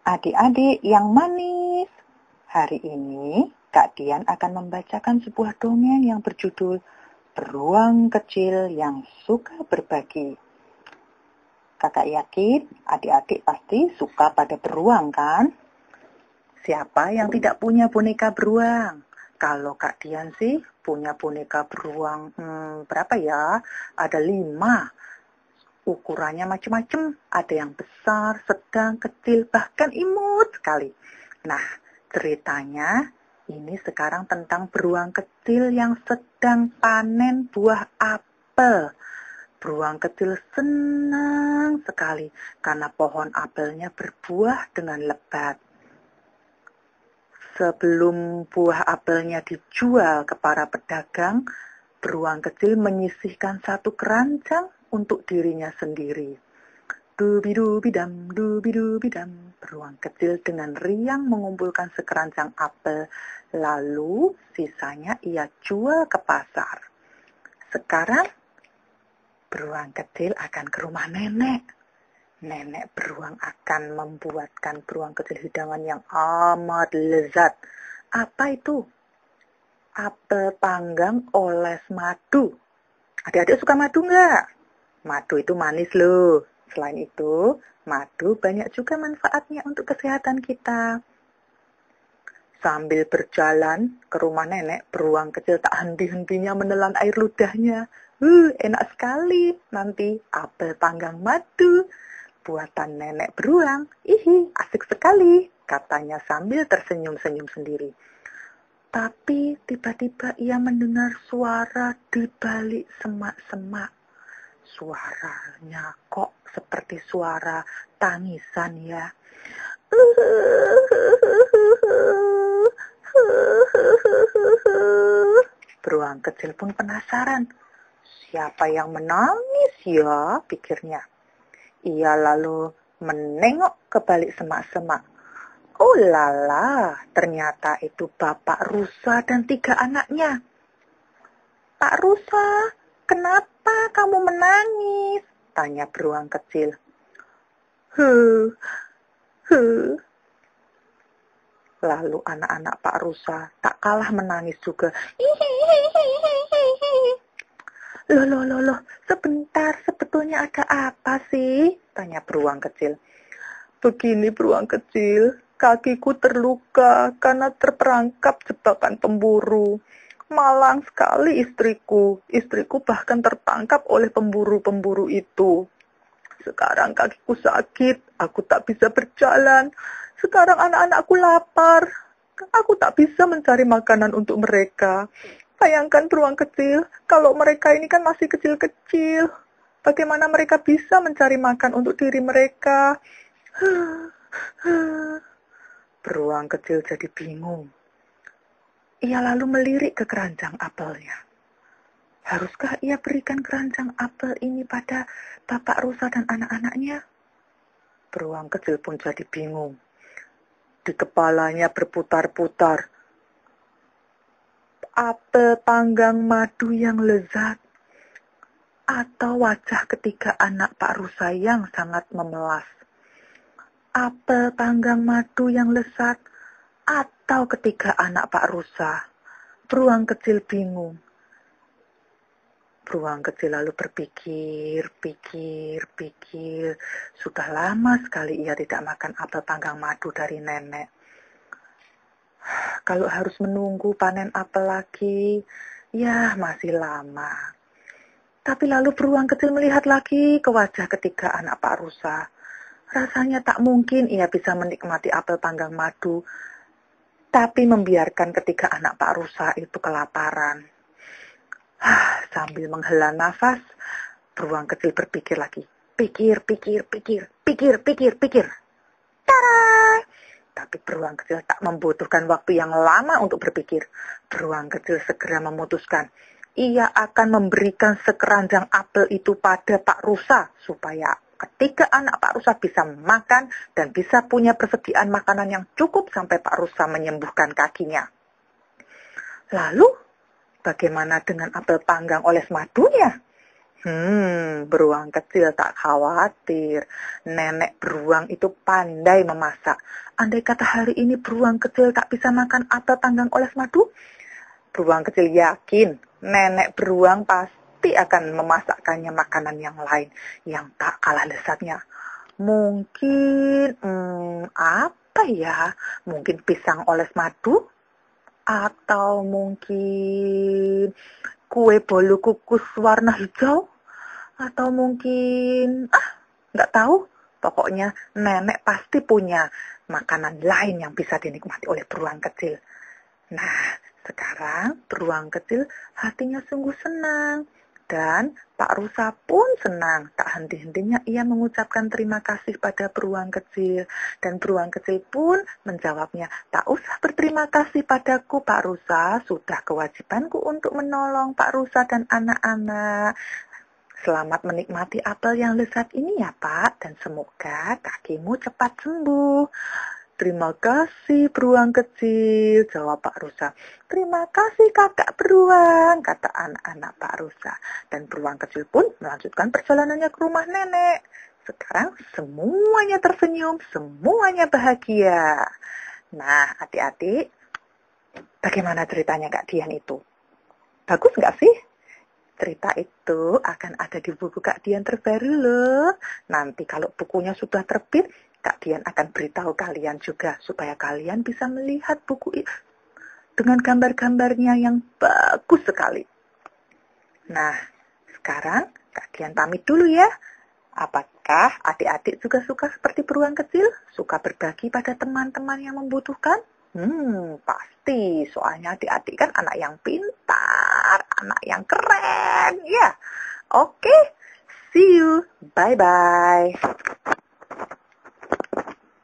Adik-adik yang manis, hari ini Kak Dian akan membacakan sebuah dongeng yang berjudul Beruang Kecil yang Suka Berbagi. Kakak yakin adik-adik pasti suka pada beruang kan? Siapa yang tidak punya boneka beruang? Kalau Kak Dian sih punya boneka beruang, berapa ya? Ada 5. Ukurannya macam-macam, ada yang besar, sedang, kecil, bahkan imut sekali. Nah, ceritanya ini sekarang tentang beruang kecil yang sedang panen buah apel. Beruang kecil senang sekali karena pohon apelnya berbuah dengan lebat. Sebelum buah apelnya dijual ke para pedagang, beruang kecil menyisihkan satu keranjang untuk dirinya sendiri. Dubi-dubi-dam, dubi-dubi-dam. Beruang kecil dengan riang mengumpulkan sekeranjang apel, lalu sisanya ia jual ke pasar. Sekarang, beruang kecil akan ke rumah nenek. Nenek beruang akan membuatkan beruang kecil hidangan yang amat lezat. Apa itu? Apel panggang oles madu. Adik-adik suka madu nggak? Madu itu manis loh. Selain itu, madu banyak juga manfaatnya untuk kesehatan kita. Sambil berjalan ke rumah nenek, beruang kecil tak henti-hentinya menelan air ludahnya. Enak sekali. Nanti apel panggang madu. Buatan nenek beruang. Asik sekali, katanya sambil tersenyum-senyum sendiri. Tapi tiba-tiba ia mendengar suara di balik semak-semak. Suaranya kok seperti suara tangisan ya. Beruang kecil pun penasaran. Siapa yang menangis ya, pikirnya. Ia lalu menengok ke balik semak-semak. Oh lala, ternyata itu Bapak Rusa dan 3 anaknya. Pak Rusa, kenapa kamu menangis? Tanya beruang kecil. Lalu anak-anak Pak Rusa tak kalah menangis juga. Loh, sebentar, sebetulnya ada apa sih? Tanya beruang kecil. Begini beruang kecil, kakiku terluka karena terperangkap jebakan pemburu. Malang sekali istriku bahkan tertangkap oleh pemburu-pemburu itu. Sekarang kakiku sakit, aku tak bisa berjalan. Sekarang anak-anakku lapar, aku tak bisa mencari makanan untuk mereka. Bayangkan beruang kecil, kalau mereka ini kan masih kecil-kecil. Bagaimana mereka bisa mencari makan untuk diri mereka? Beruang kecil jadi bingung. Ia lalu melirik ke keranjang apelnya. Haruskah ia berikan keranjang apel ini pada Bapak Rusa dan anak-anaknya? Beruang kecil pun jadi bingung. Di kepalanya berputar-putar. Apel panggang madu yang lezat. Atau wajah ketiga anak Pak Rusa yang sangat memelas. Apel panggang madu yang lezat. Atau ketiga anak Pak Rusa. Beruang kecil bingung. Beruang kecil lalu berpikir. Sudah lama sekali ia tidak makan apel panggang madu dari nenek. Kalau harus menunggu panen apel lagi, ya masih lama. Tapi lalu beruang kecil melihat lagi ke wajah ketiga anak Pak Rusa. Rasanya tak mungkin ia bisa menikmati apel panggang madu, tapi membiarkan ketiga anak Pak Rusa itu kelaparan. Sambil menghela nafas, beruang kecil berpikir lagi. Pikir. Tara! Tapi beruang kecil tak membutuhkan waktu yang lama untuk berpikir. Beruang kecil segera memutuskan. Ia akan memberikan sekeranjang apel itu pada Pak Rusa. Supaya ketiga anak Pak Rusa bisa makan dan bisa punya persediaan makanan yang cukup sampai Pak Rusa menyembuhkan kakinya. Lalu, bagaimana dengan apel panggang oles madunya? Beruang kecil tak khawatir. Nenek beruang itu pandai memasak. Andai kata hari ini beruang kecil tak bisa makan apel panggang oles madu, beruang kecil yakin nenek beruang pasti akan memasakkannya makanan yang lain yang tak kalah lezatnya. Mungkin, apa ya? Mungkin pisang oles madu? Atau mungkin kue bolu kukus warna hijau? Atau mungkin, nggak tahu. Pokoknya nenek pasti punya makanan lain yang bisa dinikmati oleh beruang kecil. Nah, sekarang beruang kecil hatinya sungguh senang. Dan Pak Rusa pun senang. Tak henti-hentinya ia mengucapkan terima kasih pada beruang kecil. Dan beruang kecil pun menjawabnya, tak usah berterima kasih padaku Pak Rusa. Sudah kewajibanku untuk menolong Pak Rusa dan anak-anak. Selamat menikmati apel yang lezat ini ya Pak. Dan semoga kakimu cepat sembuh. Terima kasih beruang kecil, jawab Pak Rusa. Terima kasih kakak beruang, kata anak-anak Pak Rusa. Dan beruang kecil pun melanjutkan perjalanannya ke rumah nenek. Sekarang semuanya tersenyum, semuanya bahagia. Nah, adik-adik, bagaimana ceritanya Kak Dian itu? Bagus nggak sih? Cerita itu akan ada di buku Kak Dian terbaru loh. Nanti kalau bukunya sudah terbit, Kak Dian akan beritahu kalian juga supaya kalian bisa melihat buku itu dengan gambar-gambarnya yang bagus sekali. Nah, sekarang Kak Dian pamit dulu ya. Apakah adik-adik juga suka seperti beruang kecil? Suka berbagi pada teman-teman yang membutuhkan? Pasti. Soalnya adik-adik kan anak yang pintar, anak yang keren. Ya, oke. See you. Bye-bye.